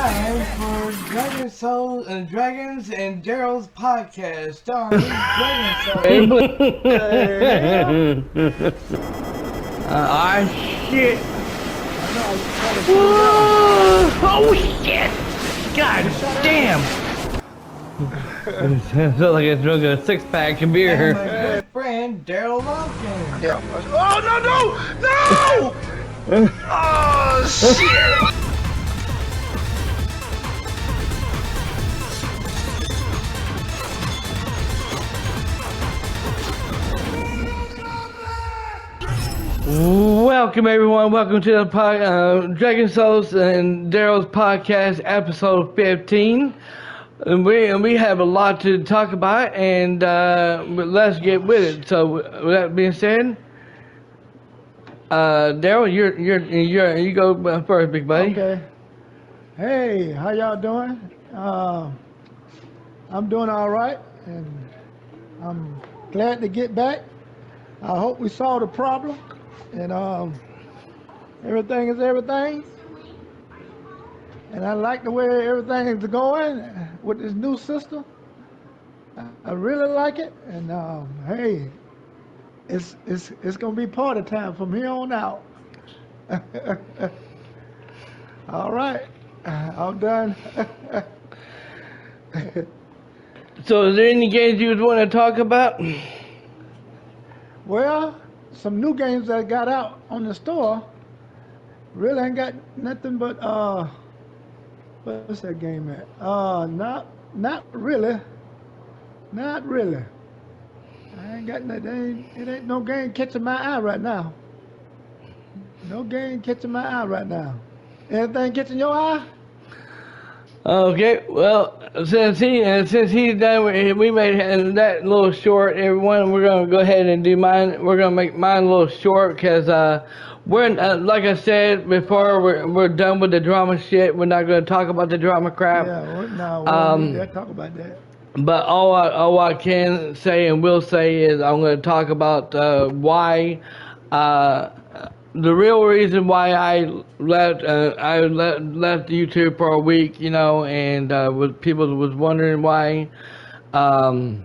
time for Dragons and Darrell's podcast starring Dragon Ah, shit. Whoa! Oh, shit! God damn! It sounds like I drunk a six-pack of beer. and my good friend Darrell Lumpkin. Yeah. Oh, no! Oh, shit! Welcome everyone, welcome to the Dragon Souls and Darrell's podcast, episode 15. And we have a lot to talk about, and let's get with it. So with that being said, Darrell, you go first, big buddy. Okay. Hey, how y'all doing? I'm doing all right, and I'm glad to get back. I hope we solved the problem, and everything is everything. And I like the way everything is going with this new system. I really like it, and hey, it's gonna be party time from here on out. All right, I'm done. So is there any games you would want to talk about? Well, some new games that got out on the store really ain't got nothing but what's that game at? Not really. Not really. I ain't got nothing. It ain't no game catching my eye right now. No game catching my eye right now. Anything catching your eye? Okay, well, since he's done, we made that little short. Everyone, we're gonna go ahead and do mine. We're gonna make mine a little short because we're like I said before, we're done with the drama shit. We're not gonna talk about the drama crap. Yeah, we don't need to talk about that. But all I can say and will say is I'm gonna talk about why. The real reason why I left YouTube for a week, you know, and people was wondering why. Long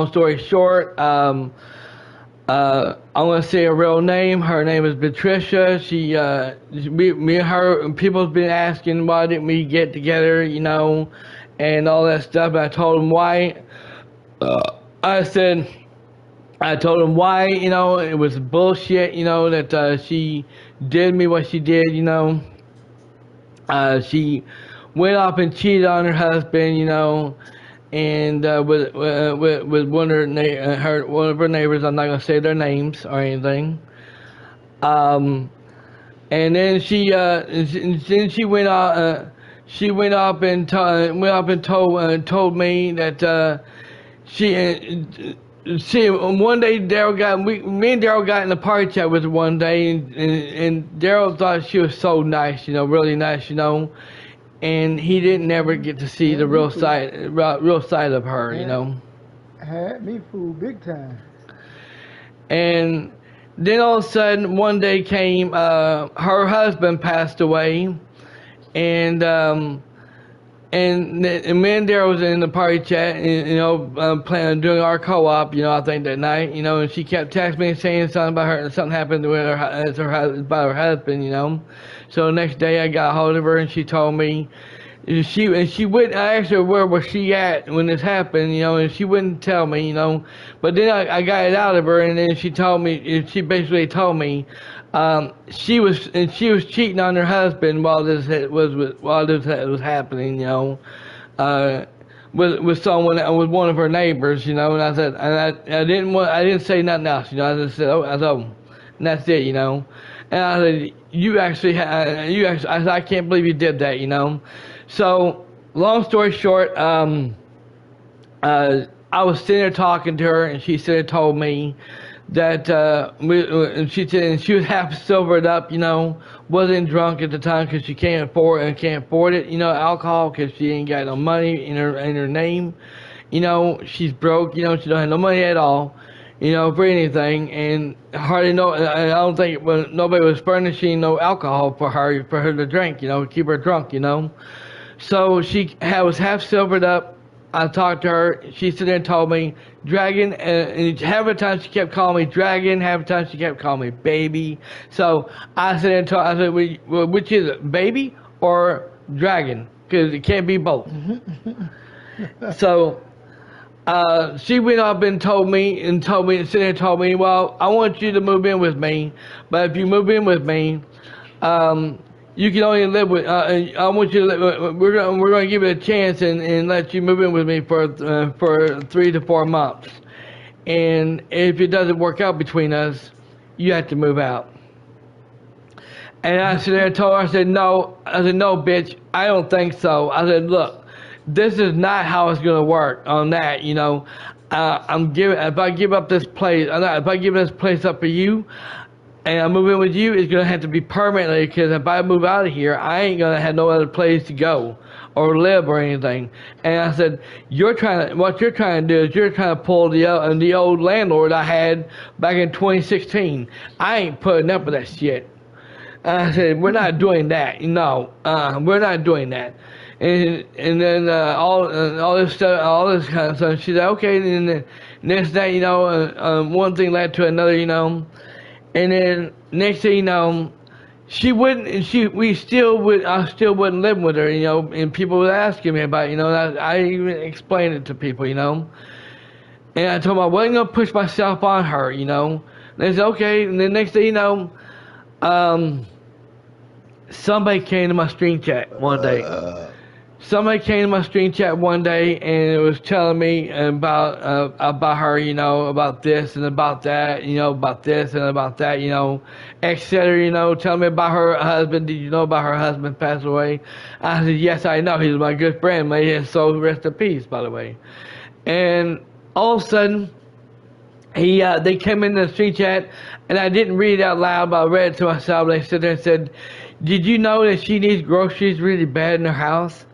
story short, I'm gonna say a real name. Her name is Patricia. Me and her, people's been asking why didn't we get together, you know, and all that stuff. And I told them why. I told him why, you know, it was bullshit, you know, that she did me what she did, you know. She went off and cheated on her husband, you know, and with one of her neighbors. I'm not gonna say their names or anything. And then she went off. She went up and told me that See, one day me and Darrell got in a party chat with her one day, and Darrell thought she was so nice, you know, really nice, you know, and he didn't never get to see the real side of her, you know. Had me fooled big time. And then all of a sudden, one day came, her husband passed away, and me and Darrell was in the party chat, and, you know, planning on doing our co-op, you know, I think that night, you know, and she kept texting me saying something about her, something happened with about her husband, you know. So the next day I got a hold of her, and she told me, I asked her where was she at when this happened, you know, and she wouldn't tell me, you know. But then I got it out of her, and then she basically told me, she was cheating on her husband while this was happening, you know, with one of her neighbors, you know. And I said, and I didn't say nothing else, you know. I just said, and that's it, you know. And I said, I can't believe you did that, you know. So long story short, I was sitting there talking to her, and she told me that she said she was half sobered up, you know, wasn't drunk at the time because she can't afford it, you know, alcohol, because she ain't got no money in her name, you know, she's broke, you know, she don't have no money at all, you know, for anything, and hardly no. I don't think nobody was furnishing no alcohol for her to drink, you know, keep her drunk, you know. So she was half sobered up. I talked to her. She stood there and told me, Dragon, and half the time she kept calling me Dragon, half the time she kept calling me Baby. So I said, I said, well, which is it, Baby or Dragon? Because it can't be both. So she went up and told me, sitting there and told me, well, I want you to move in with me, but if you move in with me, you can only live with. I want you to live. We're going to give it a chance and let you move in with me for 3 to 4 months. And if it doesn't work out between us, you have to move out. And I said, I told her, I said, no, bitch, I don't think so. I said, look, this is not how it's going to work on that, you know. If I give up this place, if I give this place up for you, and I move in with you, it's going to have to be permanently, because if I move out of here, I ain't going to have no other place to go or live or anything. And I said, what you're trying to do is you're trying to pull the old landlord I had back in 2016. I ain't putting up with that shit. And I said, we're not doing that. No, we're not doing that. And then all this stuff, all this kind of stuff. She said, okay. And then next day, you know, one thing led to another, you know. And then next thing you know, I still wouldn't live with her, you know, and people were asking me about it, you know, I even explained it to people, you know. And I told them I wasn't going to push myself on her, you know. And they said, okay. And then next thing you know, somebody came to my stream chat one day. Somebody came to my stream chat one day and it was telling me about her, you know, about this and about that, you know, about this and about that, you know, etc. You know, telling me about her husband. Did you know about her husband passed away? I said, yes, I know. He's my good friend. May his soul rest in peace, by the way. And all of a sudden, they came in the stream chat, and I didn't read it out loud, but I read it to myself. They stood there and said, did you know that she needs groceries really bad in her house?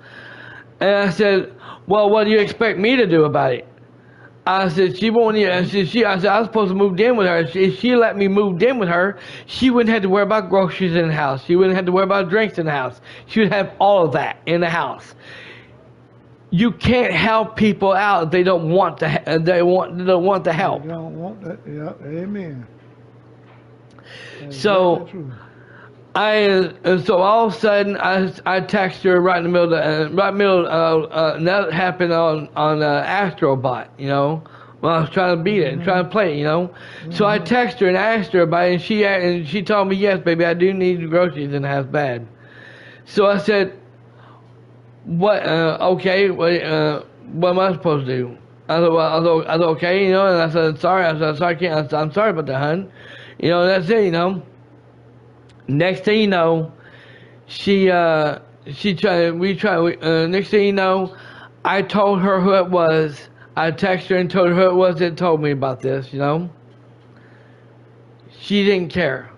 And I said, well, what do you expect me to do about it? I said, she won't. I said, I was supposed to move in with her. If she let me move in with her, she wouldn't have to worry about groceries in the house. She wouldn't have to worry about drinks in the house. She would have all of that in the house. You can't help people out if they don't want to. They don't want the help. They don't want that. Yeah, amen. So. So all of a sudden, I text her right in the middle and that happened on Astrobot, you know, when I was trying to beat it and trying to play it, you know. So I texted her and asked her about it, and she told me, yes, baby, I do need groceries in the house bad. So I said, what, okay, what am I supposed to do? I said, okay, you know, and I said, sorry, I'm sorry about that, hun. You know, that's it, you know. Next thing you know, next thing you know, I told her who it was. I texted her and told her who it was that told me about this, you know. She didn't care.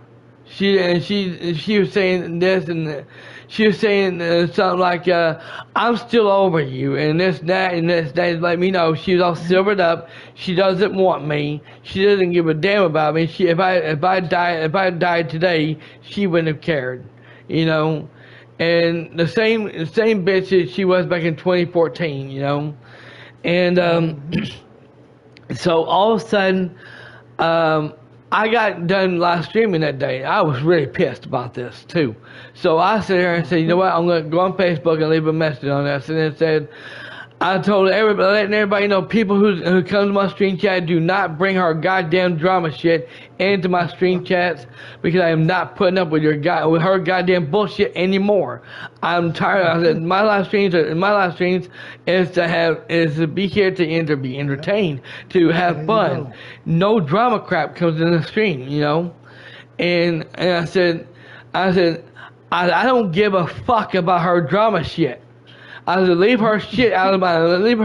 She was saying this and she was saying something like, I'm still over you, and this, that, and this, that. Let me know. She was all silvered up. She doesn't want me. She doesn't give a damn about me. If I died today, she wouldn't have cared, you know. And the same bitch that she was back in 2014, you know. And so all of a sudden, I got done live streaming that day. I was really pissed about this too. So I sit there and said, you know what, I'm going to go on Facebook and leave a message on this. And it said, I told everybody, letting everybody know, people who come to my stream chat, do not bring her goddamn drama shit into my stream chats, because I am not putting up with her goddamn bullshit anymore. I'm tired. I said my live streams is to be here to be entertained, to have fun. No drama crap comes in the stream, you know. And I said I don't give a fuck about her drama shit. I said, leave her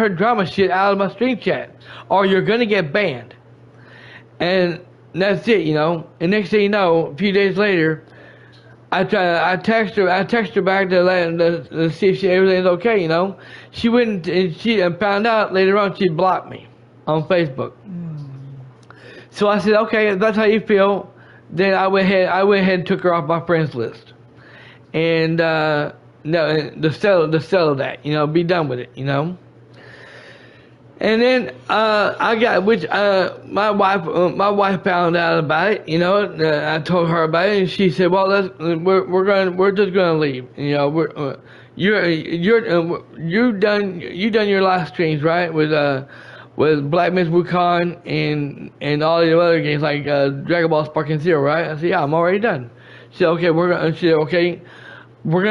drama shit out of my stream chat, or you're gonna get banned. And that's it, you know. And next thing you know, a few days later, I text her back to see if everything's okay, you know. She wouldn't, and she found out later on she blocked me on Facebook. So I said, okay, if that's how you feel, then I went ahead and took her off my friends list. And no, to settle that, be done with it, And then my wife found out about it, I told her about it, and she said, well, we're just gonna leave, you done your live streams, right, with Black Miss Wukong and all the other games like Dragon Ball Sparking Zero, right? I said, yeah, I'm already done. She said, okay, we're gonna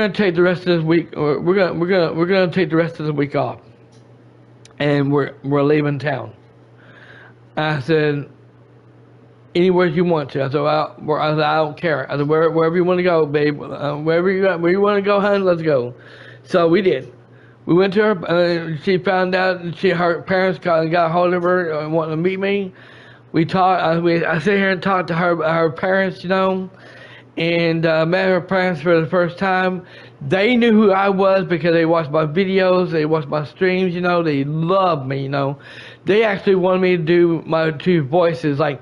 take the rest of this week, or we're gonna take the rest of the week off, and we're leaving town. I said, anywhere you want to. I said, I don't care. I said, wherever you want to go, babe, where you want to go, hon, let's go. So we did. We went to her. She found out her parents got a hold of her and wanted to meet me. We talked. I sit here and talked to her parents, and met her parents for the first time. They knew who I was because they watched my videos, they watched my streams, they loved me, They actually wanted me to do my two voices, like,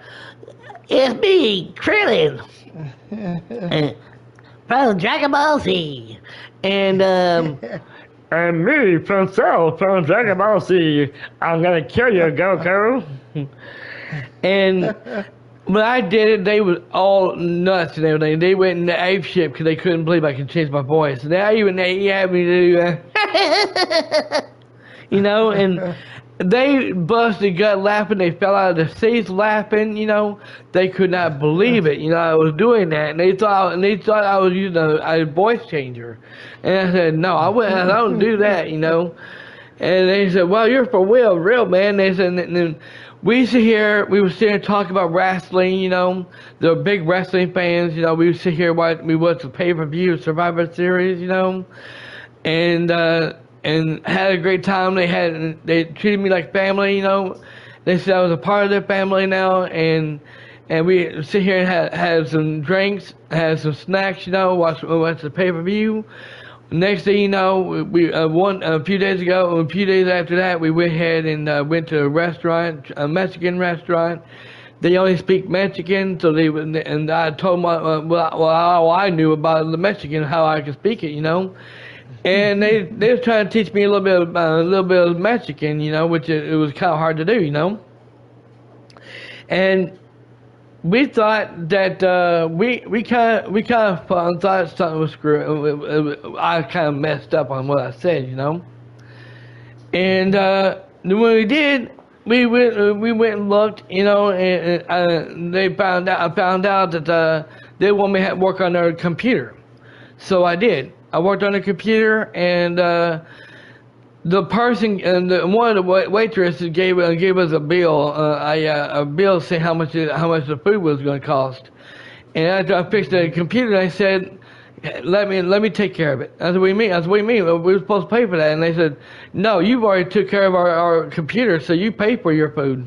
it's me, Krillin, from Dragon Ball Z, and me, from Cell, from Dragon Ball Z, I'm gonna kill you, Goku. And when I did it, they was all nuts and everything. They went into ape shit because they couldn't believe I could change my voice. And they had me to do that. And they busted gut laughing. They fell out of their seats laughing, They could not believe it, I was doing that. And they thought I was using a voice changer. And I said, no, I don't do that, And they said, well, you're for real, man. They said, and we were sitting here talking about wrestling, They're big wrestling fans, We would sit here we watched the pay-per-view Survivor Series, and had a great time. They treated me like family, They said I was a part of their family now, and we sit here and had some drinks, had some snacks, watch the pay-per-view. Next thing you know, a few days after that, we went ahead and went to a restaurant, a Mexican restaurant. They only speak Mexican, so and I told them how I knew about the Mexican, how I could speak it, And they was trying to teach me a little bit of Mexican, which it was kind of hard to do, And we thought that we kind of thought something was screwed. I kind of messed up on what I said, And when we did, we went and looked, and I found out that they want me to work on their computer, so I did. I worked on the computer, and the person and one of the waitresses gave us a bill, a bill saying how much the food was going to cost. And after I fixed the computer, I said, let me take care of it. I said, what do you mean? I said, what do you mean? We were supposed to pay for that. And they said, no, you've already took care of our computer, so you pay for your food.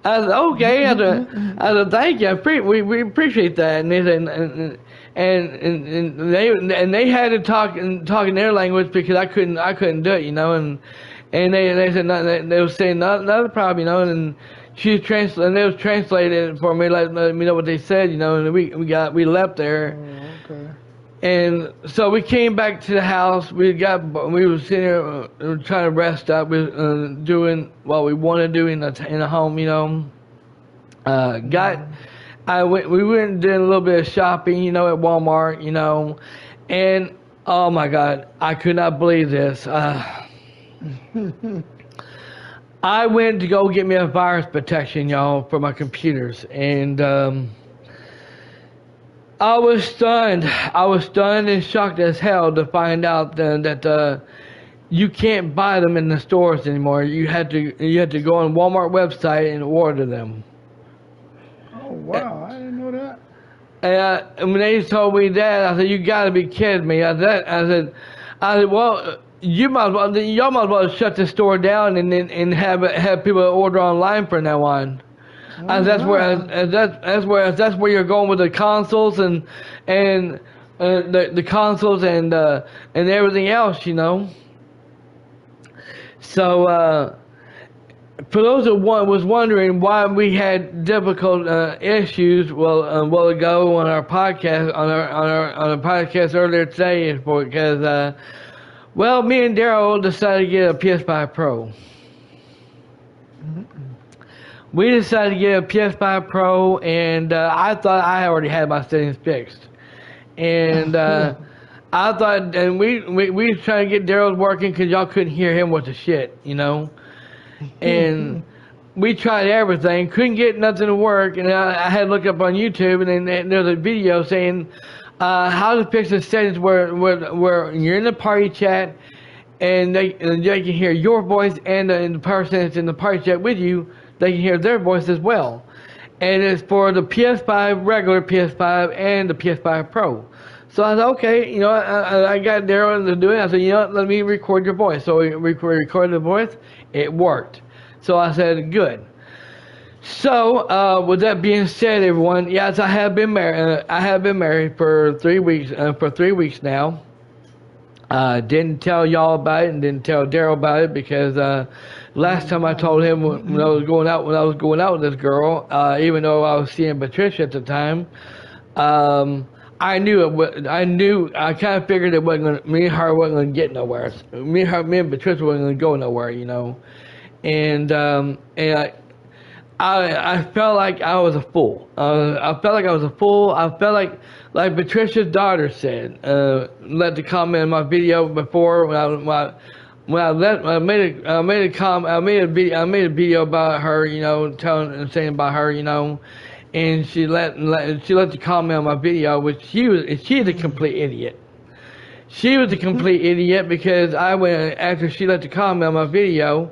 I said, okay. I said, thank you. We appreciate that. And they said, and they had to talk in their language because I couldn't do it, and they said they were saying not a problem, and she translated, and they was translating it for me, let me know what they said, and we left there. Oh, okay. And so we came back to the house. We were sitting here trying to rest up. We were doing what we want to do in the home, we went and did a little bit of shopping, at Walmart, and oh my God, I could not believe this. I went to go get me a virus protection, y'all, for my computers, and I was stunned. I was stunned and shocked as hell to find out that you can't buy them in the stores anymore. You had to go on Walmart website and order them. Oh wow, I didn't know that. And when they told me that, I said, "You got to be kidding me!" I said, well, y'all might as well shut the store down and have people order online from now on. Oh, That's where you're going with the consoles and the consoles and everything else, So for those that was wondering why we had difficult issues, well, a while ago on our podcast, on our podcast earlier today, is because well, me and Daryl decided to get a PS5 Pro. We decided to get a PS5 Pro, and I thought I already had my settings fixed, and I thought, and we was trying to get Daryl working because y'all couldn't hear him with the shit, you know. And we tried everything, couldn't get nothing to work, and I had to look up on YouTube, and then there's a video saying how to fix the settings where you're in the party chat, and they can hear your voice, and the person that's in the party chat with you, they can hear their voice as well. And it's for the PS5, regular PS5, and the PS5 Pro. So I said, okay, you know, I got Daryl to do it. I said, you know what, let me record your voice. So we recorded the voice. It worked. So I said, good. So with that being said, everyone, yes, I have been married. I have been married for 3 weeks. For 3 weeks now. Didn't tell y'all about it and didn't tell Daryl about it because last time I told him when I was going out with this girl, even though I was seeing Patricia at the time, I knew it. I kind of figured it wasn't gonna. Me and her wasn't gonna get nowhere. Me and Patricia wasn't gonna go nowhere, you know. And I felt like I was a fool. I felt like I was a fool. I felt like Patricia's daughter said. Let the comment in my video before when I made a video about her, you know, telling and saying about her, you know. And she let the comment on my video, which she's a complete idiot. She was a complete idiot because I went after she let the comment on my video,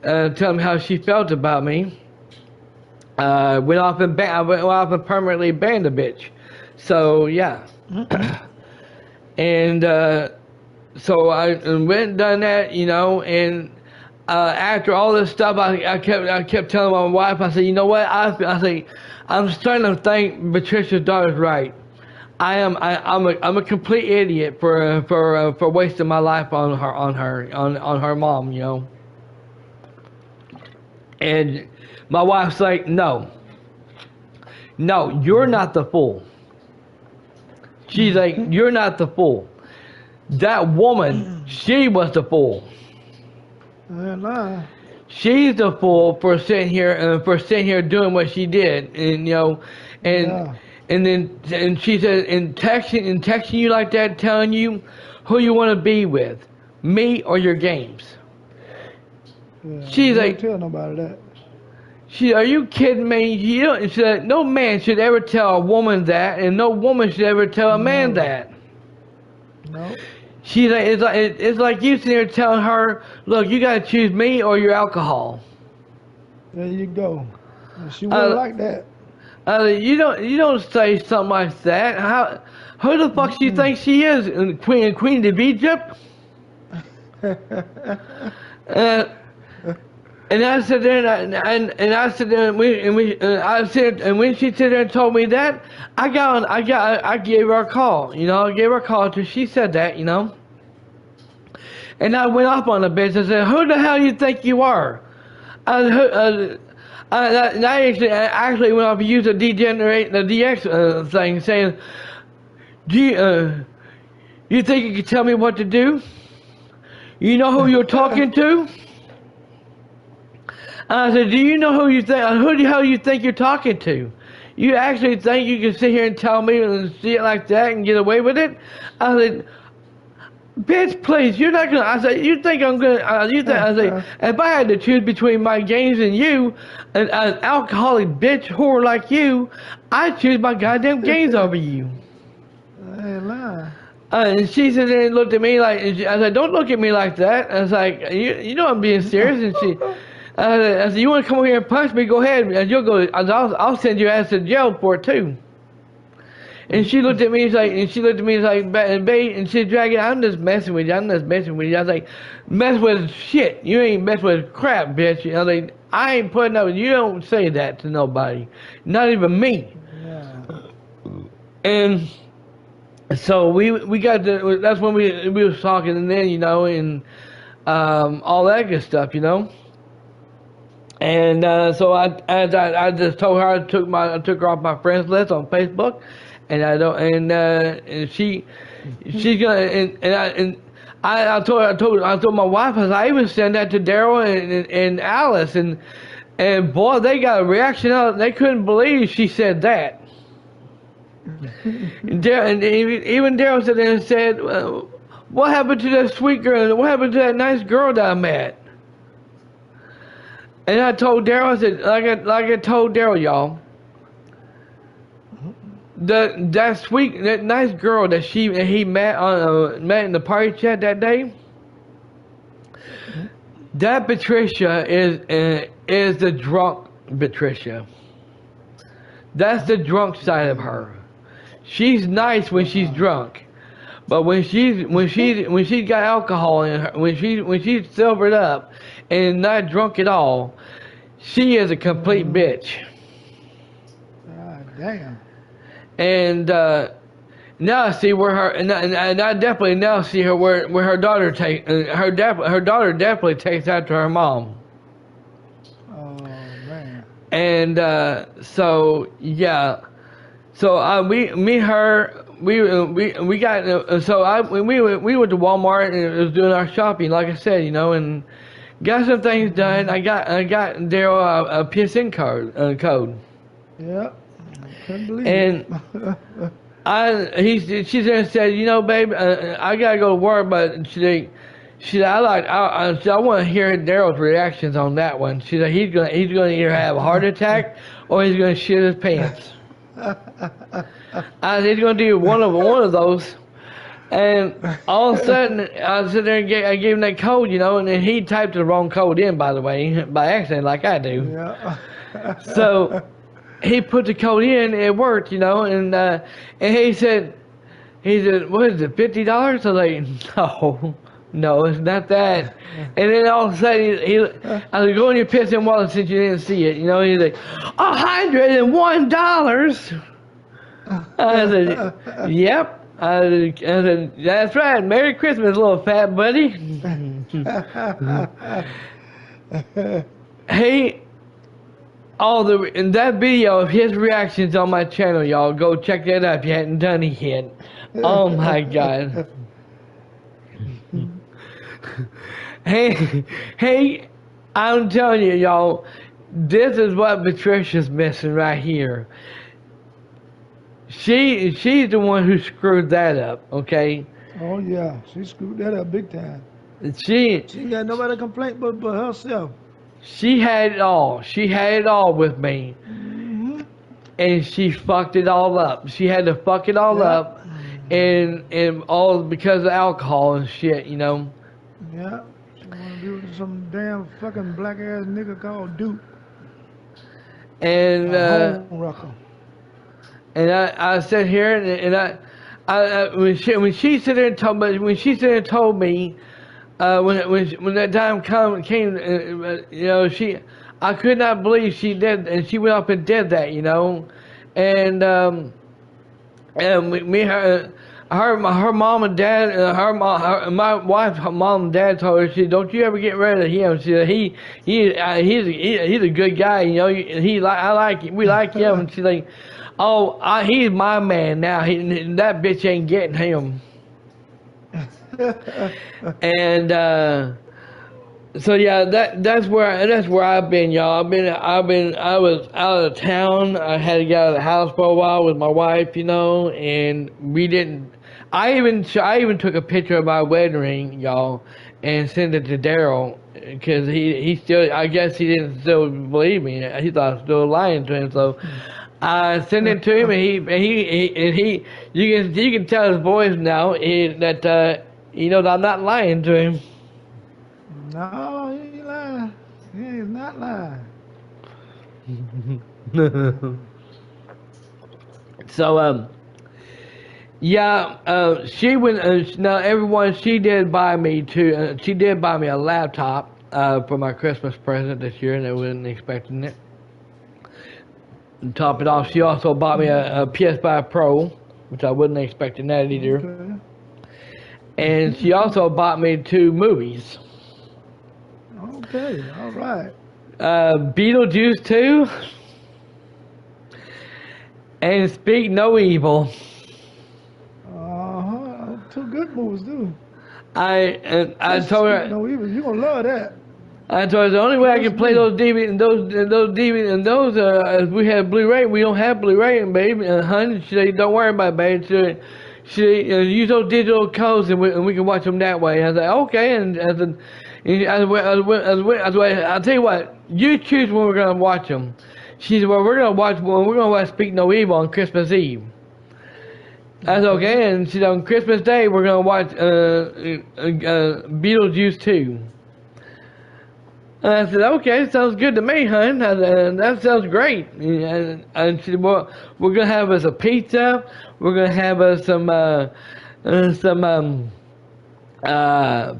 telling me how she felt about me. Went off and permanently banned the bitch. So yeah, and so I went and done that, you know, and. After all this stuff, I kept telling my wife. I said, you know what? I say, I'm starting to think Patricia's daughter's right. I'm a complete idiot for wasting my life on her mom, you know. And my wife's like, no, you're not the fool. She's like, you're not the fool. That woman, she was the fool. She's the fool for sitting here doing what she did, and you know, and she said, and texting you like that, telling you who you want to be with, me or your games. Yeah, She's like, don't tell nobody that. Are you kidding me? She said, no man should ever tell a woman that, and no woman should ever tell a man that. No. She's like, it's like you sitting there telling her, look, you gotta choose me or your alcohol. There you go. She wouldn't like that. You don't say something like that. Who the fuck she thinks she is? Queen of Egypt? And I said there, and I said there, and when she said there and told me that, I gave her a call, you know, I gave her a call till she said that, you know. And I went off on the bitch and said, who the hell you think you are? I actually went off and used the DX thing, saying, do you think you can tell me what to do? You know who you're talking to? I said, do you know who the hell you think you're talking to? You actually think you can sit here and tell me and see it like that and get away with it? I said, bitch, please, you're not gonna. I said, you think I'm gonna? I said, if I had to choose between my games and you, an alcoholic bitch whore like you, I'd choose my goddamn games over you. I ain't lying. And she said and looked at me like, I said, don't look at me like that. I was like, you know I'm being serious. And she. I said, you want to come over here and punch me? Go ahead, and you'll go. I'll send your ass to jail for it too. And she looked at me like, and she said, Dragon, I'm just messing with you. I was like, mess with shit. You ain't mess with crap, bitch. I was like, I ain't putting up. You don't say that to nobody, not even me. Yeah. And so we got to. That's when we was talking, and then you know, and all that good stuff, you know. And so I just told her I took her off my friends list on Facebook, and I don't and she's gonna I told my wife, I even sent that to Daryl and Alice, and boy, they got a reaction out. They couldn't believe she said that. And even Daryl said there and said, what happened to that sweet girl? What happened to that nice girl that I met? And I told Daryl, I said, like I told Daryl, y'all, that nice girl that he met in the party chat that day, that Patricia is the drunk Patricia. That's the drunk side of her. She's nice when she's drunk, but when she's got alcohol in her, when she's sobered up and not drunk at all, she is a complete bitch. God damn. And now I see where her and I definitely now see her where her daughter her daughter definitely takes after her mom. Oh man. And so yeah, so we got we went to Walmart and was doing our shopping, like I said, and got some things done. I got Daryl a PSN code. Yeah. Couldn't believe it. She said, babe, I gotta go to work, but she said, I want to hear Daryl's reactions on that one. She said he's gonna either have a heart attack or he's gonna shit his pants. I said he's gonna do one of those. And all of a sudden, I sit there and I gave him that code, and then he typed the wrong code in, by the way, by accident, like I do. Yeah. So he put the code in, it worked, and he said, what is it, $50? I was like, no, it's not that. And then all of a sudden, I was going, your piss and wallet since you didn't see it, he's like, $101. I said, yep. I said, that's right. Merry Christmas, little fat buddy. And that video of his reactions on my channel, y'all, go check that out if you hadn't done it yet. Oh my God. Hey, I'm telling you, y'all, this is what Patricia's missing right here. She's the one who screwed that up, okay? Oh yeah, she screwed that up big time. She ain't got nobody to complain but herself. She had it all. She had it all with me. Mm-hmm. And she fucked it all up. She had to fuck it all up, and all because of alcohol and shit, Yeah. She wanna be with some damn fucking black ass nigga called Duke. And and I sat here and I when she sat there and told me when that time came, I could not believe she did, and she went up and did that, and her mom and dad, my wife's mom and dad told her, don't you ever get rid of him. She said he's a good guy, we like him. And she's like, he's my man now. That bitch ain't getting him. And so yeah, that's where I've been, y'all. I was out of town. I had to get out of the house for a while with my wife, and we didn't. I even took a picture of my wedding ring, y'all, and sent it to Daryl because he still, I guess he didn't still believe me. He thought I was still lying to him. So I sent it to him, and he you can tell his voice now that he knows I'm not lying to him. No, he ain't lying. He is not lying. So yeah, she went. Now everyone, she did buy me too. She did buy me a laptop for my Christmas present this year, and I wasn't expecting it. And top it off, she also bought me a PS5 Pro, which I wasn't expecting that either. Okay. And she also bought me 2 movies. Okay, all right. Beetlejuice 2, and Speak No Evil. Two good movies, dude. I told her. No evil. You gonna love that. I told her the only way I can play those DVD and those if we have Blu-ray. We don't have Blu-ray, baby. And honey, she said, "Don't worry about it, baby." She use those digital codes and we can watch them that way. I was like, okay. And I'll tell you what, you choose when we're gonna watch them. She said, well, we're gonna watch Speak No Evil on Christmas Eve. That's okay. And she said, on Christmas Day we're gonna watch Beetlejuice 2. And I said, okay, sounds good to me, hon. That sounds great. And she said, well, we're going to have us a pizza. We're going to have us some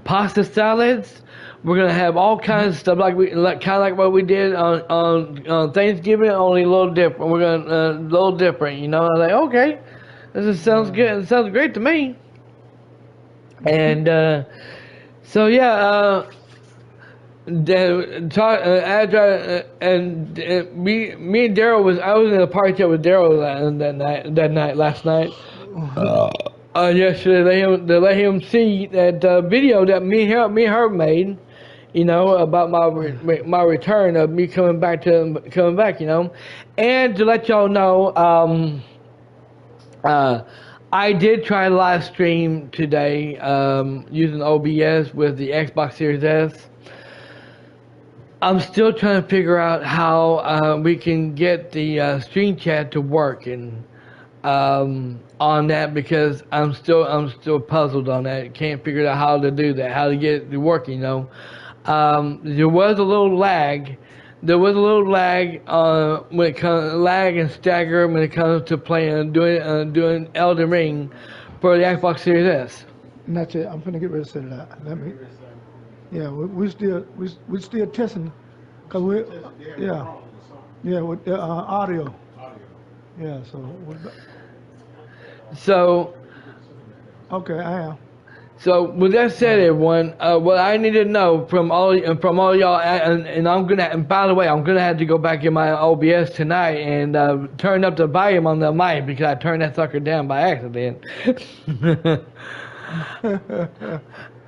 pasta salads. We're going to have all kinds of stuff kind of like what we did on Thanksgiving, only a little different. We're going a little different, you know. I was like, okay, this sounds good. It sounds great to me. And so, yeah, me and Daryl I was in a party chat with Daryl last night. Yesterday, they let him see that video that me and her made, you know, about my return of me coming back, you know, and to let y'all know, I did try to live stream today using OBS with the Xbox Series S. I'm still trying to figure out how we can get the stream chat to work and on that, because I'm still puzzled on that. Can't figure out how to do that, how to get it to work. You know, there was a little lag. There was a little lag when it comes lag and stagger when it comes to playing doing Elden Ring for the Xbox Series S. And that's it. I'm gonna get ready to set it out. Yeah, we still testing, cause with audio. Yeah, so. Okay, I am. So with that said, everyone, what I need to know from all y'all, and by the way, I'm gonna have to go back in my OBS tonight and turn up the volume on the mic because I turned that sucker down by accident.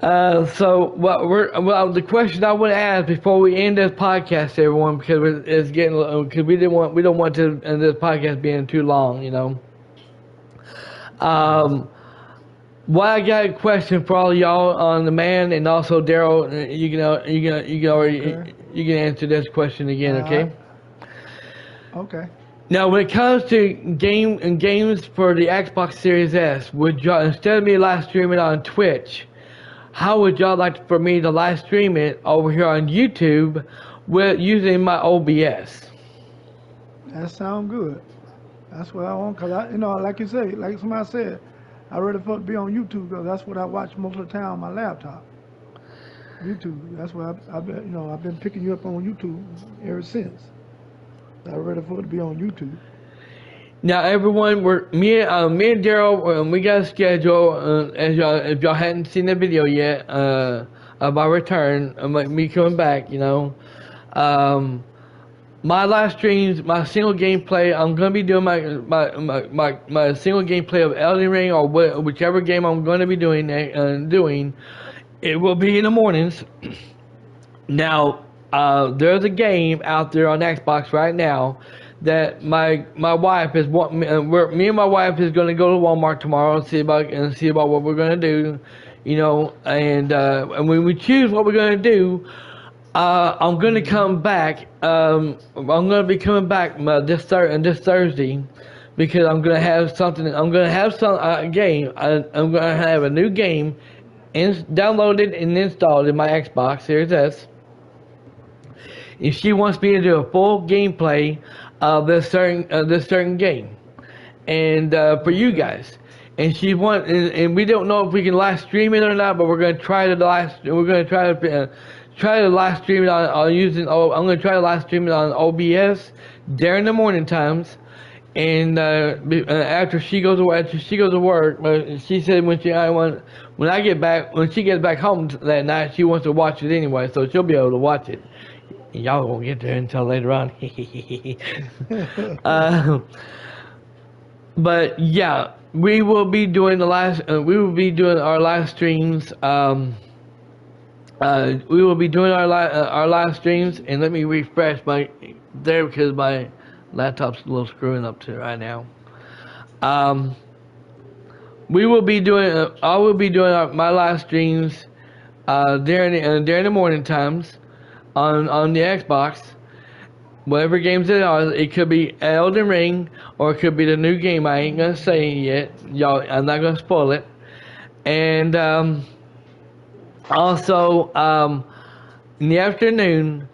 So the question I want to ask before we end this podcast, everyone, because it's getting, because we don't want to end this podcast being too long, you know. Well, I got a question for all y'all on the man, and also Daryl. You can answer this question again, okay? Okay. Now, when it comes to games for the Xbox Series S, would y'all, instead of me live streaming on Twitch, how would y'all like for me to live stream it over here on YouTube with using my OBS? That sounds good. That's what I want, cause like you say, like somebody said, I really thought to be on YouTube because that's what I watch most of the time on my laptop. YouTube. That's why I've been picking you up on YouTube ever since. I really thought to be on YouTube. Now, everyone, me and Daryl, we got a schedule. If y'all hadn't seen the video yet, of my return, me coming back, you know. My live streams, my single gameplay, I'm gonna be doing my single gameplay of Elden Ring or whichever game I'm going to be doing. It will be in the mornings. Now, there's a game out there on Xbox right now that my wife is me and my wife is going to go to Walmart tomorrow and see about what we're going to do, you know, and when we choose what we're going to do, I'm going to come back. I'm going to be coming back this Thursday, because I'm going to have something. I'm going to have some game. I'm going to have a new game downloaded and installed in my Xbox Series S. If she wants me to do a full gameplay of this certain game, and for you guys, and we don't know if we can live stream it or not, but we're going to try to live stream it on using. I'm going to try to live stream it on OBS during the morning times, and after she goes to work. But she said when she gets back home that night, she wants to watch it anyway, so she'll be able to watch it. Y'all won't get there until later on. uh, but yeah, we will be doing our live streams. We will be doing our live streams, and let me refresh my there because my laptop's a little screwing up to right now. We will be doing. I will be doing my live streams during the morning times on the Xbox. Whatever games it are, it could be Elden Ring or it could be the new game. I ain't gonna say it yet, y'all. I'm not gonna spoil it. And also in the afternoon,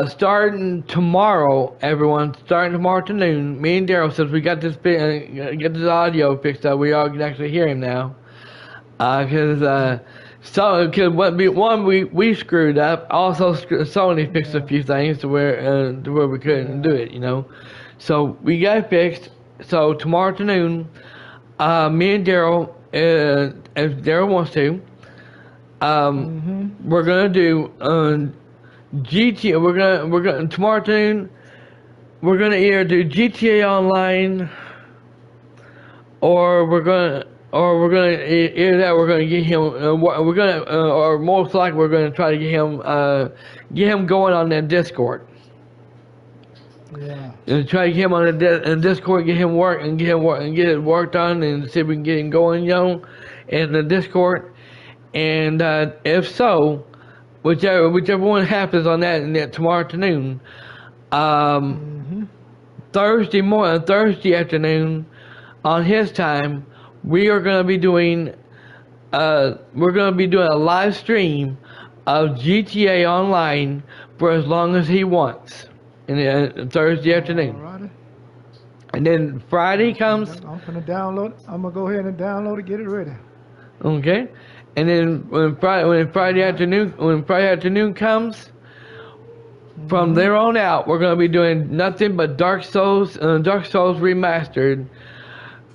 starting tomorrow, everyone. Starting tomorrow afternoon, me and Daryl, since we got this get this audio fixed up, we all can actually hear him now. Because we screwed up. Also, Sony fixed a few things to where we couldn't do it, you know. So we got it fixed. So tomorrow afternoon, me and Daryl, if Daryl wants to, we're gonna do GTA. We're gonna tomorrow afternoon. We're gonna either do GTA Online, or we're gonna either that we're gonna get him. We're gonna or most likely we're gonna try to get him going on that Discord. Yeah. And try to get him on the Discord, get him work and get it work done, and see if we can get him going, you know, in the Discord. And if so, whichever one happens on that tomorrow afternoon, Thursday afternoon, on his time, we are going to be doing a live stream of GTA Online for as long as he wants, in Thursday afternoon. Alrighty. And then Friday comes. I'm gonna download. I'm gonna go ahead and download it, get it ready. Okay. And then when Friday afternoon comes, from there on out, we're going to be doing nothing but Dark Souls Remastered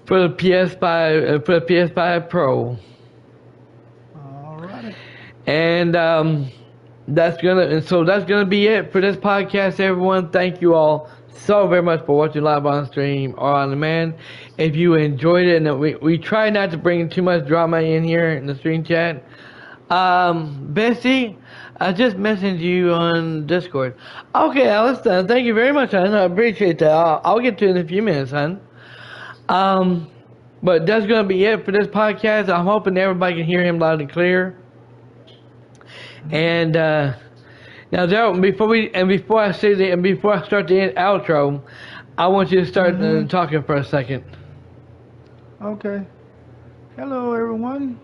for the PS5 Pro. Alrighty. And that's gonna be it for this podcast, everyone. Thank you all so very much for watching live on stream or on demand. If you enjoyed it, and we try not to bring too much drama in here in the stream chat. Bessie, I just messaged you on Discord. Okay, Alice, thank you very much, hon. I appreciate that. I'll get to it in a few minutes, hon. But that's gonna be it for this podcast. I'm hoping everybody can hear him loud and clear. And now, Daryl, before I start the outro, I want you to start talking for a second. Okay. Hello, everyone.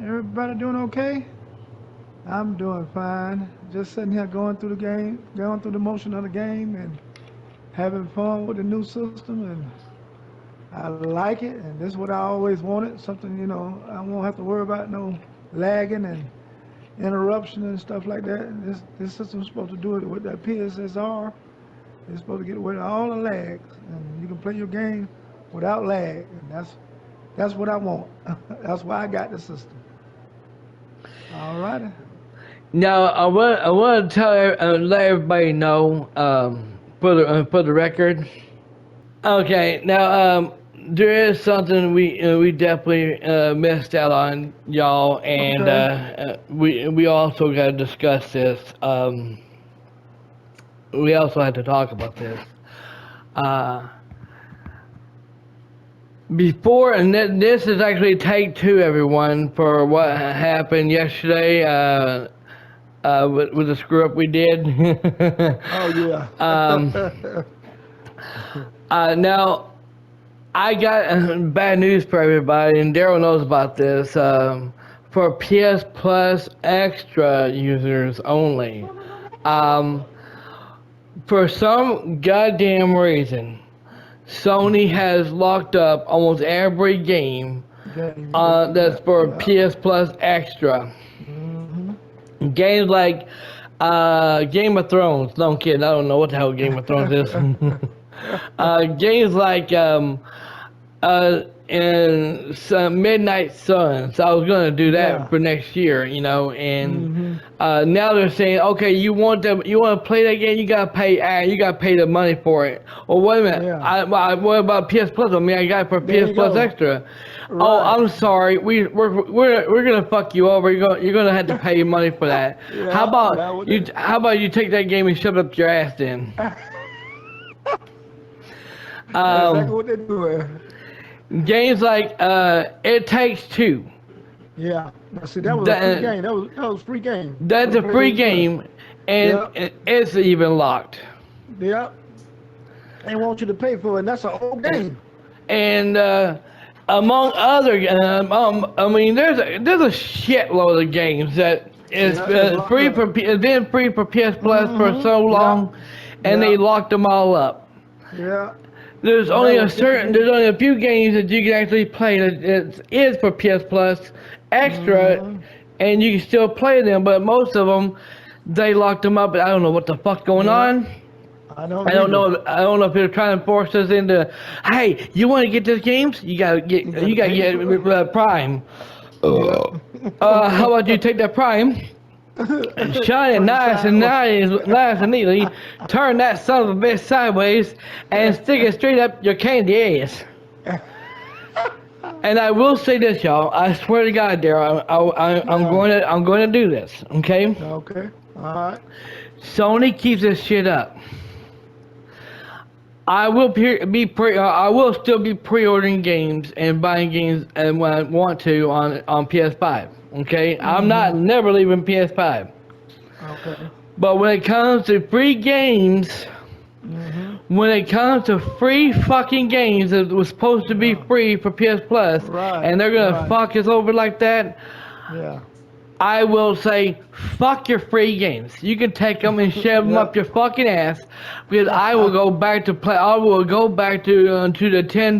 Everybody doing okay? I'm doing fine. Just sitting here going through the motion of the game and having fun with the new system, and I like it, and this is what I always wanted. Something, you know, I won't have to worry about no lagging and interruption and stuff like that. This system's supposed to do it with that PSSR. It's supposed to get rid of all the lags, and you can play your game without lag, and that's what I want. That's why I got the system. All righty. Now I want to let everybody know for the record. Okay, now there is something we definitely missed out on, y'all, and Okay. we also got to discuss this. We also had to talk about this. Before, and this is actually take two, everyone, for what happened yesterday with the screw up we did. Oh yeah. Now, I got bad news for everybody, and Daryl knows about this. For PS Plus Extra users only. For some goddamn reason, Sony has locked up almost every game that's for PS Plus Extra. Games like Game of Thrones. No, I'm kidding. I don't know what the hell Game of Thrones is. Games like and Midnight Suns. I was gonna do that for next year, you know, and Now they're saying, okay, you want to play that game, you gotta pay the money for it. Well, wait a minute, Yeah. what about PS Plus? I mean, I got it for There PS you Plus go. Extra. Oh, Right. I'm sorry, we're gonna fuck you over. You're gonna have to pay money for that. Yeah, that was it. How about you take that game and shove it up your ass then? That's exactly Um, what they're doing. Games like It Takes Two. Yeah. Now, see, that was a free That game. That was free game. For that's the a free PlayStation Plus. game, and Yep. it's even locked. Yep. They want you to pay for it, and that's an old game. And among other, I mean, there's a shitload of games that is Yeah, it's locked free up. for it's been free for PS Plus for so long, and they Yeah. locked them all up. Yeah. There's That only was there's only a few games that you can actually play that is for PS Plus Extra, and you can still play them. But most of them, they locked them up. I don't know what the fuck's going Yeah. on. I don't. I don't either. know. I don't know if they're trying to force us into. Hey, you want to get these games? You gotta get Prime. How about you take that Prime, shine it nice and neatly, turn that son of a bitch sideways, and stick it straight up your candy ass. And I will say this, y'all. I swear to God, Daryl, I'm going to do this. Okay? Okay. All right. Sony keeps this shit up. I will I will still be pre-ordering games and buying games and when I want to on PS5. Okay, I'm not never leaving PS5. Okay. But when it comes to free games, when it comes to free fucking games that was supposed to be free for PS Plus, Right, and they're gonna right. fuck us over like that, Yeah. I will say, fuck your free games. You can take them and shove them up your fucking ass, because I will go back to play. I will go back to the $10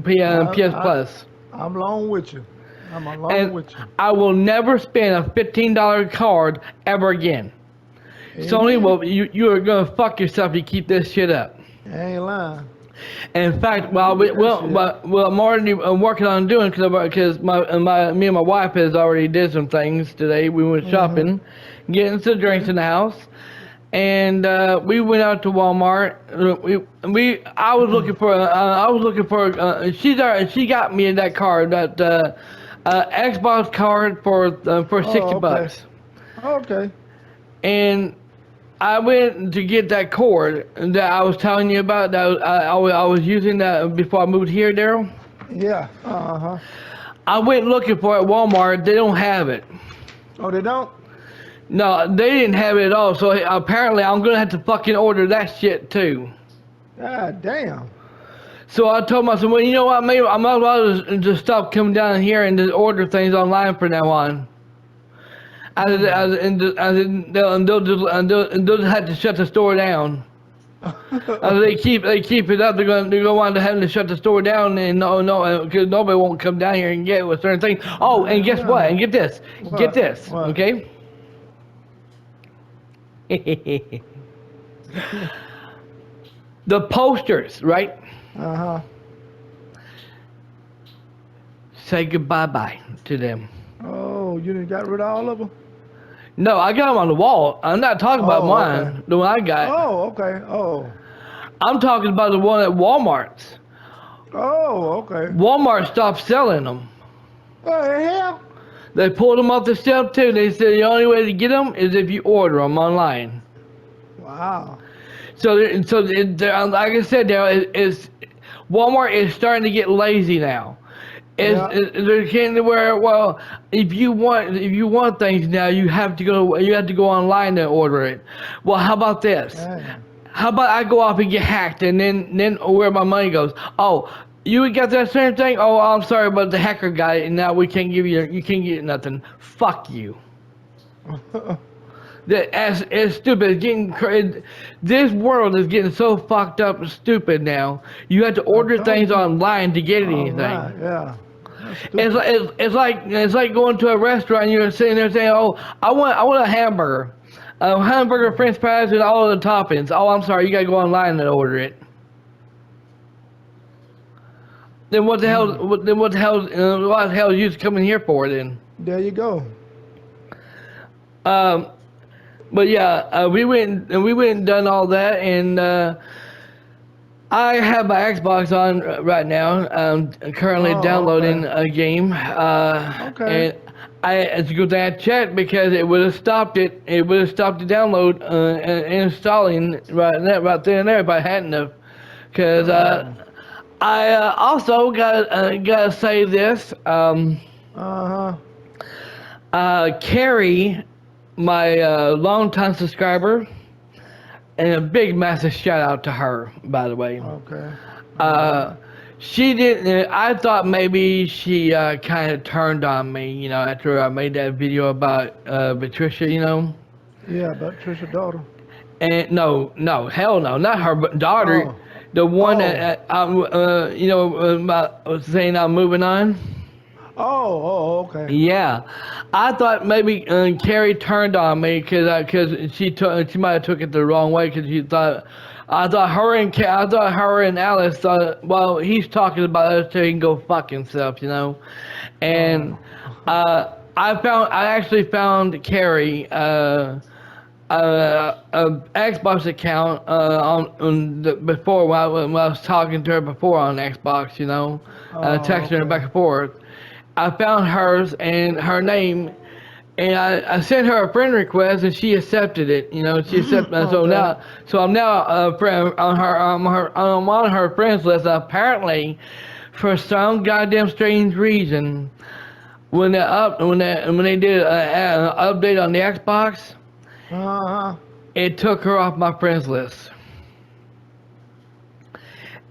PS Plus, I'm along with you. I'm along and with you. I will never spend a $15 card ever again. Sony, well, you are gonna fuck yourself if you keep this shit up. I ain't lying. In fact, I'm already working on doing because me and my wife has already did some things today. We went shopping, getting some drinks in the house, and we went out to Walmart. I was looking for she got me that card, that Xbox card for $60, Okay. and I went to get that cord that I was telling you about. That I was using that before I moved here, Daryl. Yeah. Uh-huh. I went looking for it at Walmart. They don't have it. Oh, they don't? No, they didn't have it at all. So apparently, I'm gonna have to fucking order that shit too. God damn. So I told myself, well, you know what? Maybe I might as well just stop coming down here and just order things online from now on. They'll just have to shut the store down. They keep it up. They're going to want to have to shut the store down, and because nobody won't come down here and get with certain things. Oh, and guess what? And get this, What? okay? The posters, right? Uh-huh. Say goodbye to them. Oh, you done got rid of all of them? No, I got them on the wall. I'm not talking about mine, okay. the one I got. Oh, okay. Oh. I'm talking about the one at Walmart's. Oh, okay. Walmart stopped selling them. What the hell? They pulled them off the shelf too. They said the only way to get them is if you order them online. Wow. So like I said, Walmart is starting to get lazy now. They're getting to where, well, if you want things now, you have to go online and order it. Well, how about this? Damn. How about I go off and get hacked, and then where my money goes? Oh, you got that same thing? Oh, I'm sorry, but the hacker got it, and now you can't get nothing. Fuck you. It's stupid. It's getting crazy. This world is getting so fucked up and stupid now. You have to order things online to get anything. Right, yeah. It's like going to a restaurant and you're sitting there saying, "Oh, I want a hamburger, French fries, and all of the toppings." Oh, I'm sorry, you gotta go online and order it. Then what the hell? What the hell are you coming here for then? There you go. But yeah, we went and done all that, and I have my Xbox on right now. I'm currently Oh, downloading okay. a game, Okay. and it's a good thing I checked because it would have stopped it. It would have stopped the download and installing right there and there if I hadn't have. Because I also gotta say this. Uh-huh. Carrie, my longtime subscriber, and a big massive shout out to her, by the way. Okay. Uh, she didn't. I thought maybe she kind of turned on me, after I made that video about Patricia, Yeah, about Trisha's daughter. And no, hell no, not her daughter, Oh. the one Oh. that about saying I'm moving on. Oh, okay. Yeah, I thought maybe Carrie turned on me because she might have took it the wrong way because she thought I thought her and Alice thought, well, he's talking about us so he can go fuck himself, and I actually found Carrie a Xbox account before when I was talking to her before on Xbox, texting her Okay. back and forth. I found hers and her name, and I sent her a friend request, and she accepted it. She accepted. Okay. So I'm now a friend on her. I'm on her friends list. Apparently, for some goddamn strange reason, when they did an update on the Xbox, Uh-huh. it took her off my friends list.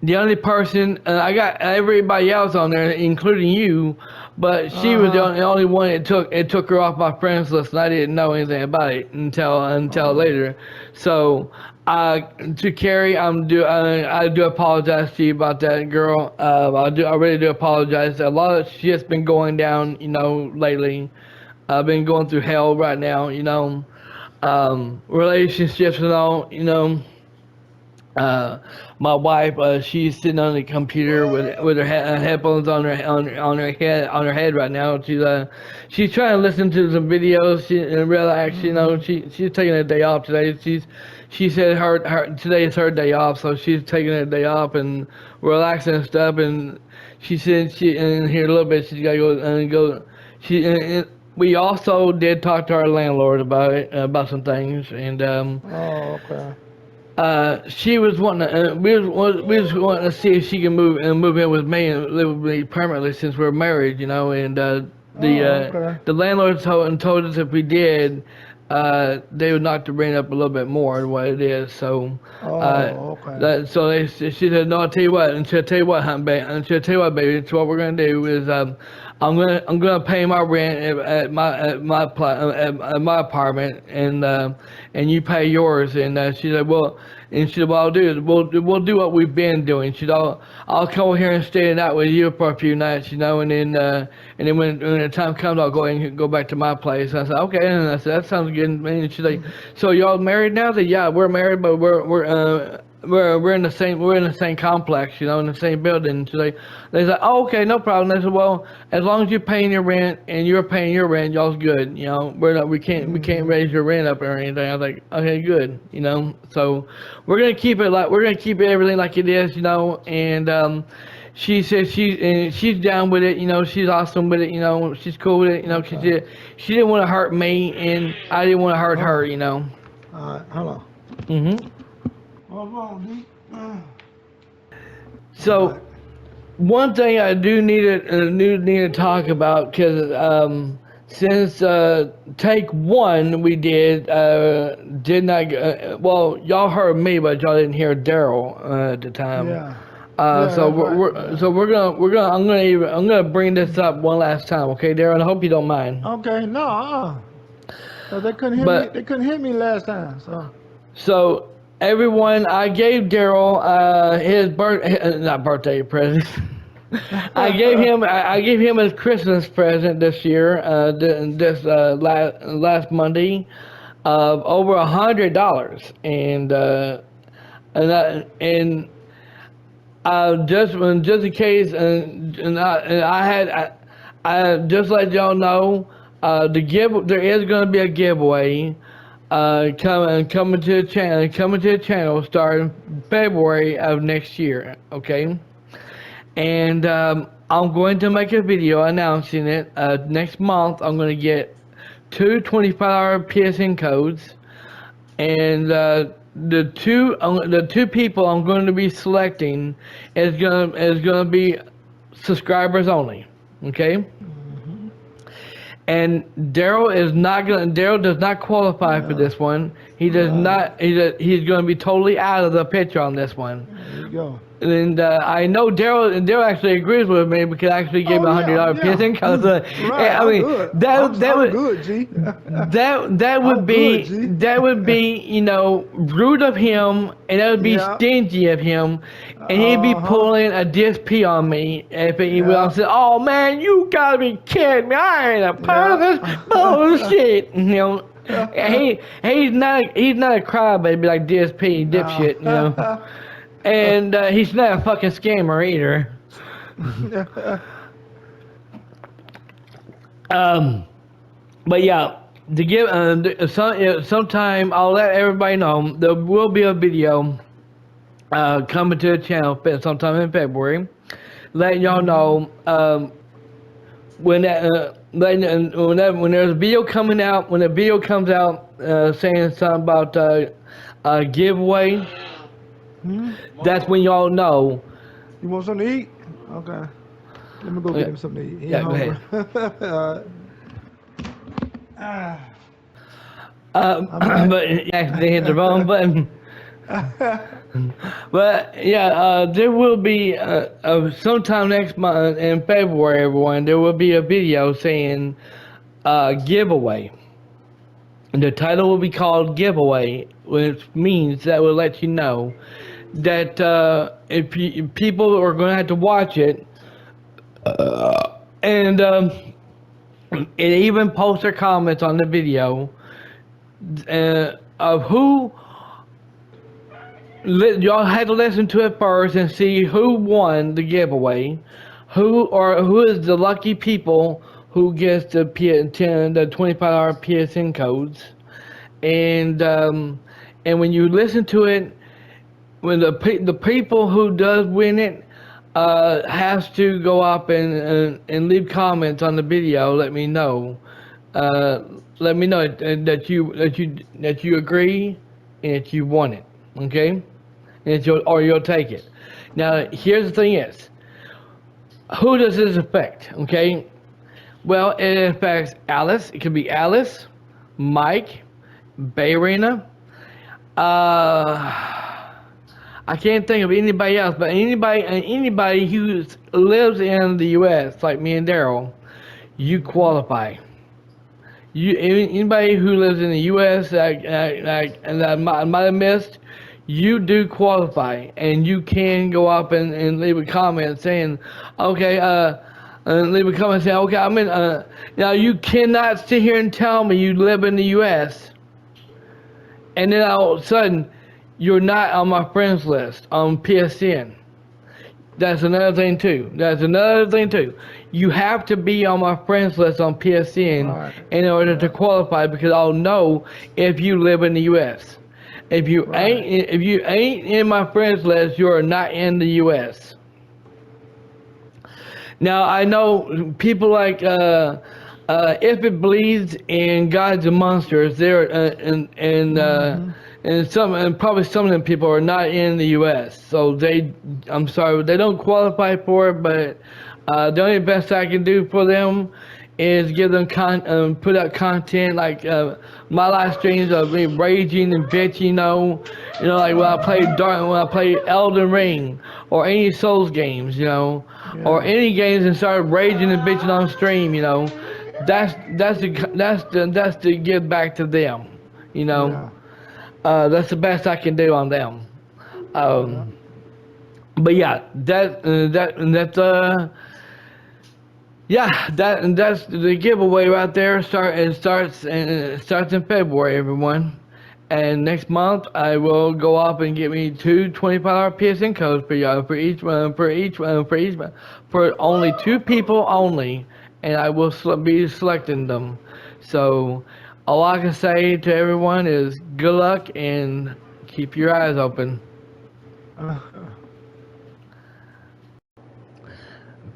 The only person I got everybody else on there, including you, but she was the only one it took her off my friends list, and I didn't know anything about it until later. So, to Carrie, I do apologize to you about that, girl. I really do apologize. A lot of shit's been going down, lately. I've been going through hell right now, relationships and all, my wife, she's sitting on the computer with her headphones on her head right now. She's trying to listen to some videos and relax. She's taking a day off today. She said her today is her day off, so she's taking a day off and relaxing and stuff. And she said in here a little bit she's gotta go and go. We also did talk to our landlord about it, about some things, and Oh, okay. she was wanting to, we was wanting to see if she can move in with me and live with me permanently since we're married, and Okay. the landlord told us if we did, they would knock the rent up a little bit more than what it is. So, Okay. she said, no, I'll tell you what, and she'll tell you what, baby. So what we're gonna do is, I'm gonna pay my rent at my apartment, and you pay yours. And she said, well, I'll do is we'll do what we've been doing. She said, I'll come over here and stay the night with you for a few nights, and then when the time comes, I'll go ahead and go back to my place. And I said, okay, and I said, that sounds good. And she's like, so y'all married now? I said, yeah, we're married, but we're in the same complex, in the same building. So they said, oh, okay, no problem. I said, well, as long as you're paying your rent and you're paying your rent, y'all's good. We can't raise your rent up or anything. I was like, okay, good. So we're gonna keep it everything like it is, and she said she's down with it, she's awesome with it, she's cool with it, 'cause she didn't want to hurt me and I didn't want to hurt her. All right, hold on. Mhm. Hold on, D. So one thing I do need to talk about, because since take one we did not well, y'all heard me but y'all didn't hear Daryl at the time. Yeah. So that's right. I'm gonna bring this up one last time, okay, Daryl? I hope you don't mind. Okay, no, 'Cause they couldn't hear me. But They couldn't hear me last time. so everyone, I gave Daryl his not birthday present. I gave him his Christmas present this year, last Monday, of over $100, and just in case, I just let y'all know, there is going to be a giveaway coming to the channel starting February of next year. Okay, and I'm going to make a video announcing it. Next month, I'm going to get two 25-hour PSN codes, and the two people I'm going to be selecting is gonna be subscribers only. Okay. And Daryl does not qualify for this one. He does not. He's going to be totally out of the picture on this one. There you go. And I know Daryl actually agrees with me because I actually gave him $100 PSN code. Right, I mean, good. that would good, G. that would be good, G. that would be rude of him, and that would be Yeah. stingy of him, and he'd be pulling a DSP on me if he would say, "Oh man, you gotta be kidding me! I ain't a part of this bullshit." He's not a crybaby like DSP dipshit, and he's not a fucking scammer either. But yeah, to give sometime I'll let everybody know there will be a video coming to the channel sometime in February, letting y'all know when there's a video coming out. When the video comes out saying something about a giveaway, that's when y'all know. You want something to eat? Okay. Let me go get him something to eat. He Yeah, go ahead. But accidentally hit the wrong button. But yeah, there will be sometime next month in February, everyone. There will be a video saying giveaway. And the title will be called giveaway, which means that will let you know that if people are going to have to watch it, and it even post their comments on the video of who. Y'all had to listen to it first and see who won the giveaway, who is the lucky people who gets the 25-hour PSN codes, and when you listen to it, when the people who does win it has to go up and leave comments on the video. Let me know that you agree and that you want it. Okay. And you'll take it. Now, here's the thing is, who does this affect? Okay, well, it affects Alice. It could be Alice, Mike, Bayrina. I can't think of anybody else, but anybody who lives in the U.S. like me and Daryl, you qualify. Anybody who lives in the U.S. and I might have missed. You do qualify, and you can go up and leave a comment saying, okay, and leave a comment saying, okay, I'm in, now you cannot sit here and tell me you live in the U.S., and then all of a sudden, you're not on my friends list on PSN. That's another thing too. You have to be on my friends list on PSN in order to qualify, because I'll know if you live in the U.S. If you ain't in my friends list, you are not in the U.S. Now I know people like If It Bleeds and Gods and Monsters. There and probably some of them people are not in the U.S. So I'm sorry, they don't qualify for it. But the only best I can do for them is give them put out content like my live streams of me raging and bitching, like when I play Elden Ring or any Souls games, or any games and start raging and bitching on stream, that's to give back to them, that's the best I can do on them. But yeah, that's the giveaway right there. It starts in February, everyone. And next month I will go up and get me two 25-hour PSN codes for y'all for only two people only, and I will be selecting them. So all I can say to everyone is good luck and keep your eyes open.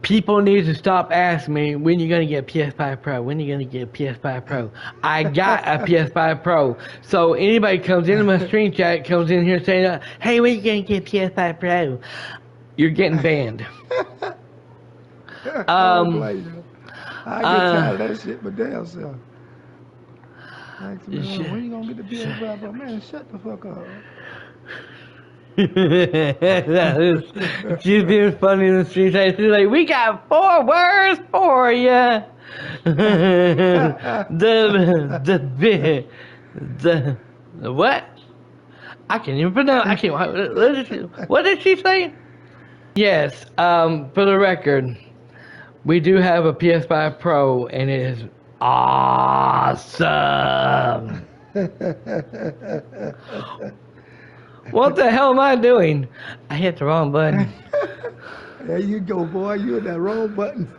People need to stop asking me, when you gonna get PS5 Pro? When you gonna get PS5 Pro? I got a PS5 Pro. So anybody comes into my stream chat, comes in here saying, hey, when you gonna get PS5 Pro? You're getting banned. I get tired of that shit, but damn self. When you gonna get the PS5 Pro? Man, shut the fuck up. She's being funny in the street. She's like, we got 4 words for you. the what? I can't even pronounce. I can't. What did she say? Yes. For the record, we do have a PS5 Pro, and it is awesome. What the hell am I doing? I hit the wrong button. There you go, boy. You hit that wrong button.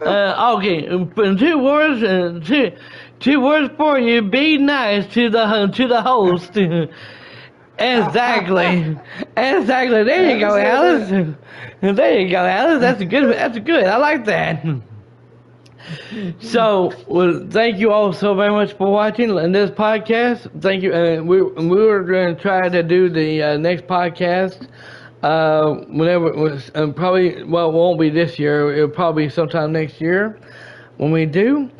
Okay, 2 words. Two words for you. Be nice to the host. Exactly. There you go, Alice. There you go, Alice. That's good. I like that. So, well, thank you all so very much for watching in this podcast. Thank you. We were going to try to do the next podcast whenever it was, probably, well, it won't be this year. It'll probably be sometime next year when we do.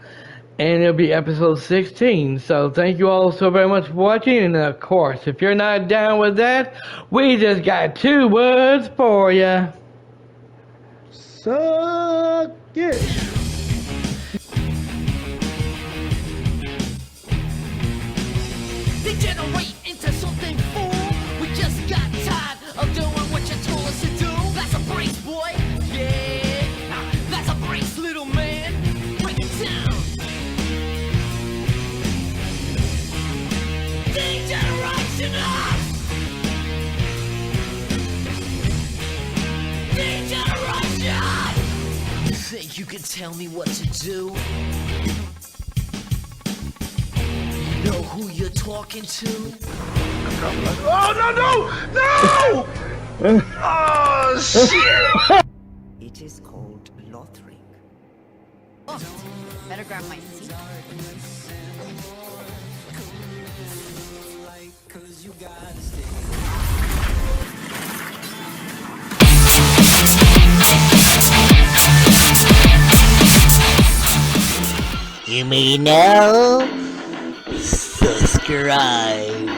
And it'll be episode 16. So thank you all so very much for watching. And of course, if you're not down with that, we just got 2 words for you. Suck it. Degenerate into something fool. We just got tired of doing what you told us to do. That's a brace, boy. Yeah, that's a brace, little man. Break it down. Degeneration up. Degeneration. You think you can tell me what to do? Know who you're talking to? Oh, no! Oh, shit! It is called Lothric. Oh, better grab my seat. You may now subscribe.